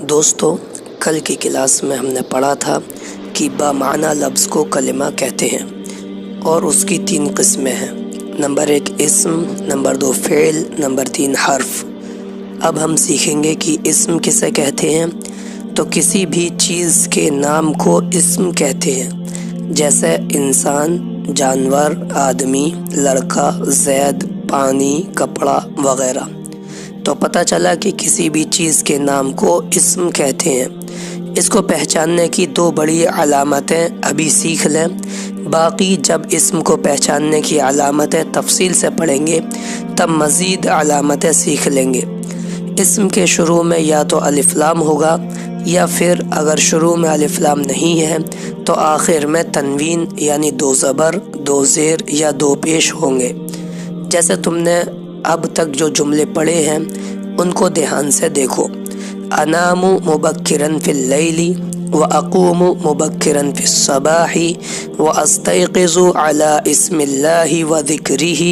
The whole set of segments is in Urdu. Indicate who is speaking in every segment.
Speaker 1: دوستو، کل کی کلاس میں ہم نے پڑھا تھا کہ بامعنی لفظ کو کلمہ کہتے ہیں اور اس کی 3 قسمیں ہیں۔ نمبر 1 اسم، نمبر 2 فعل، نمبر 3 حرف۔ اب ہم سیکھیں گے کہ اسم کسے کہتے ہیں۔ تو کسی بھی چیز کے نام کو اسم کہتے ہیں، جیسے انسان، جانور، آدمی، لڑکا، زید، پانی، کپڑا وغیرہ۔ تو پتہ چلا کہ کسی بھی چیز کے نام کو اسم کہتے ہیں۔ اس کو پہچاننے کی 2 بڑی علامتیں ابھی سیکھ لیں، باقی جب اسم کو پہچاننے کی علامتیں تفصیل سے پڑھیں گے تب مزید علامتیں سیکھ لیں گے۔ اسم کے شروع میں یا تو الف لام ہوگا، یا پھر اگر شروع میں الف لام نہیں ہے تو آخر میں تنوین یعنی 2 زبر، 2 زیر یا 2 پیش ہوں گے۔ جیسے تم نے اب تک جو جملے پڑھے ہیں ان کو دھیان سے دیکھو۔ انام مبکرا فی اللیل واقوم مبکرا فی الصباح واستيقظ علی اسم اللہ وذکرہ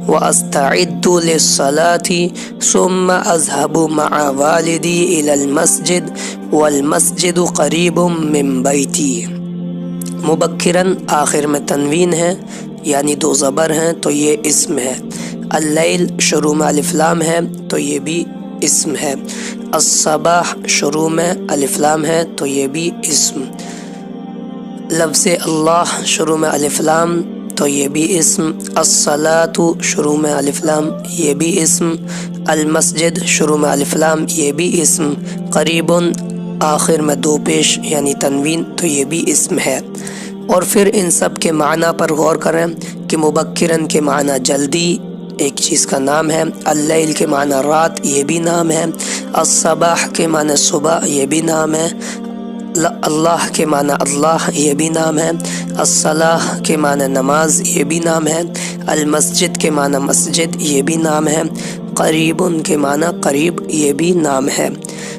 Speaker 1: واستعد للصلاة ثم اذهب مع والدی الی المسجد والمسجد قریب من بیتی۔ مبکرا آخر میں تنوین ہے یعنی 2 زبر ہیں تو یہ اسم ہے۔ اللیل شروع میں الف لام ہے تو یہ بھی اسم ہے۔ الصباح شروع میں الف لام ہے تو یہ بھی اسم۔ لفظ اللہ شروع میں الف لام تو یہ بھی اسم۔ الصلاۃ شروع میں الف لام یہ بھی اسم۔ المسجد شروع میں الف لام یہ بھی اسم۔ قریب آخر میں 2 پیش یعنی تنوین تو یہ بھی اسم ہے۔ اور پھر ان سب کے معنی پر غور کریں کہ مبکرن کے معنی جلدی ایک چیز کا نام ہے، اللیل کے معنی رات یہ بھی نام ہے، الصباح کے معنی صبح یہ بھی نام ہے، اللہ کے معنی اللہ یہ بھی نام ہے، الصلاح کے معنی نماز یہ بھی نام ہے، المسجد کے معنی مسجد یہ بھی نام ہے، قریب کے معنی قریب یہ بھی نام ہے۔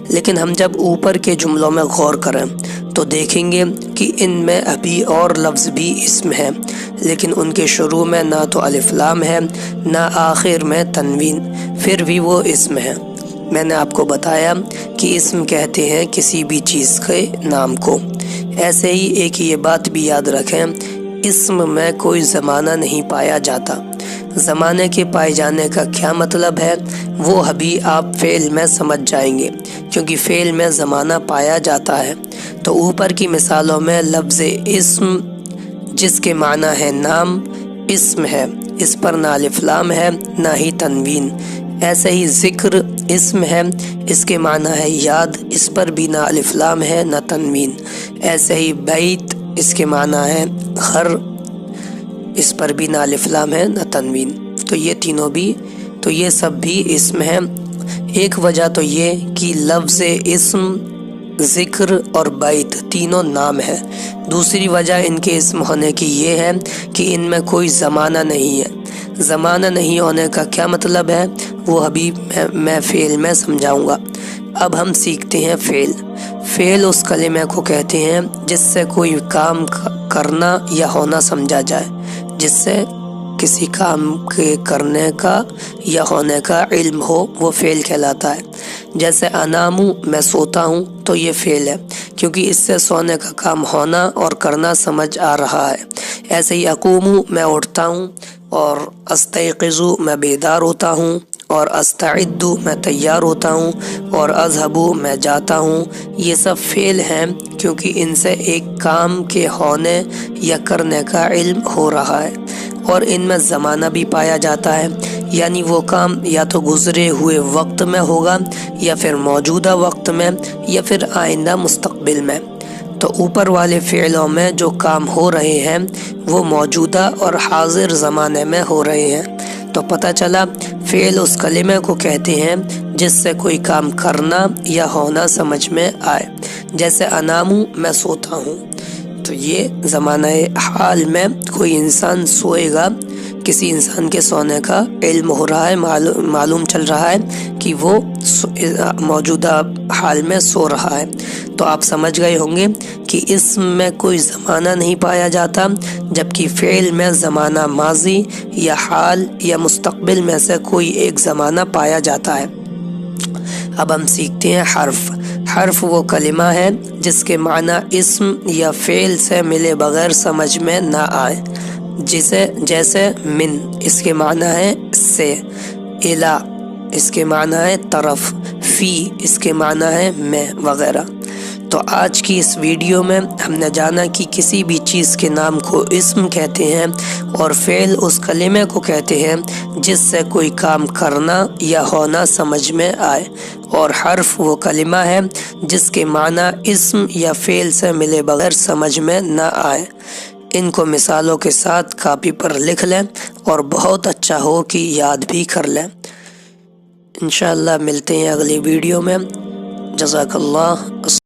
Speaker 1: لیکن ہم جب اوپر کے جملوں میں غور کریں تو دیکھیں گے کہ ان میں ابھی اور لفظ بھی اسم ہیں، لیکن ان کے شروع میں نہ تو الف لام ہے نہ آخر میں تنوین، پھر بھی وہ اسم ہے۔ میں نے آپ کو بتایا کہ اسم کہتے ہیں کسی بھی چیز کے نام کو۔ ایسے ہی ایک یہ بات بھی یاد رکھیں، اسم میں کوئی زمانہ نہیں پایا جاتا۔ زمانے کے پائے جانے کا کیا مطلب ہے وہ ابھی آپ فعل میں سمجھ جائیں گے، کیونکہ فعل میں زمانہ پایا جاتا ہے۔ تو اوپر کی مثالوں میں لفظ اسم جس کے معنی ہے نام اسم ہے، اس پر نہ الف لام ہے نہ ہی تنوین۔ ایسے ہی ذکر اسم ہے، اس کے معنی ہے یاد، اس پر بھی نہ الف لام ہے نہ تنوین۔ ایسے ہی بیت اس کے معنی ہے گھر، اس پر بھی نہ الف لام ہے نہ تنوین۔ تو یہ تینوں بھی، تو یہ سب بھی اسم ہیں۔ ایک وجہ تو یہ کہ لفظ اسم، ذکر اور بیت تینوں نام ہے۔ دوسری وجہ ان کے اسم ہونے کی یہ ہے کہ ان میں کوئی زمانہ نہیں ہے۔ زمانہ نہیں ہونے کا کیا مطلب ہے وہ ابھی میں فعل میں سمجھاؤں گا۔ اب ہم سیکھتے ہیں فعل۔ فعل اس کلمے کو کہتے ہیں جس سے کوئی کام کرنا یا ہونا سمجھا جائے، جس سے کسی کام کے کرنے کا یا ہونے کا علم ہو، وہ فعل کہلاتا ہے۔ جیسے انامو میں سوتا ہوں تو یہ فعل ہے، کیونکہ اس سے سونے کا کام ہونا اور کرنا سمجھ آ رہا ہے۔ ایسے ہی اقومو میں اٹھتا ہوں، اور استيقظ میں بیدار ہوتا ہوں، اور استعد میں تیار ہوتا ہوں، اور اذهب میں جاتا ہوں۔ یہ سب فعل ہیں کیونکہ ان سے ایک کام کے ہونے یا کرنے کا علم ہو رہا ہے، اور ان میں زمانہ بھی پایا جاتا ہے، یعنی وہ کام یا تو گزرے ہوئے وقت میں ہوگا، یا پھر موجودہ وقت میں، یا پھر آئندہ مستقبل میں۔ تو اوپر والے فعلوں میں جو کام ہو رہے ہیں وہ موجودہ اور حاضر زمانے میں ہو رہے ہیں۔ تو پتہ چلا فعل اس کلمے کو کہتے ہیں جس سے کوئی کام کرنا یا ہونا سمجھ میں آئے۔ جیسے انامو میں سوتا ہوں، تو یہ زمانہ حال میں کوئی انسان سوئے گا، کسی انسان کے سونے کا علم ہو رہا ہے، معلوم چل رہا ہے کہ وہ موجودہ حال میں سو رہا ہے۔ تو آپ سمجھ گئے ہوں گے کہ اسم میں کوئی زمانہ نہیں پایا جاتا، جبکہ فعل میں زمانہ ماضی یا حال یا مستقبل میں سے کوئی ایک زمانہ پایا جاتا ہے۔ اب ہم سیکھتے ہیں حرف۔ حرف وہ کلمہ ہے جس کے معنی اسم یا فعل سے ملے بغیر سمجھ میں نہ آئے، جیسے من اس کے معنی ہے سے، الا اس کے معنی ہے طرف، فی اس کے معنی ہے میں وغیرہ۔ تو آج کی اس ویڈیو میں ہم نے جانا کہ کسی بھی چیز کے نام کو اسم کہتے ہیں اور فعل اس کلمے کو کہتے ہیں جس سے کوئی کام کرنا یا ہونا سمجھ میں آئے، اور حرف وہ کلمہ ہے جس کے معنی اسم یا فعل سے ملے بغیر سمجھ میں نہ آئے۔ ان کو مثالوں کے ساتھ کاپی پر لکھ لیں اور بہت اچھا ہو کہ یاد بھی کر لیں۔ انشاءاللہ ملتے ہیں اگلی ویڈیو میں۔ جزاک اللہ۔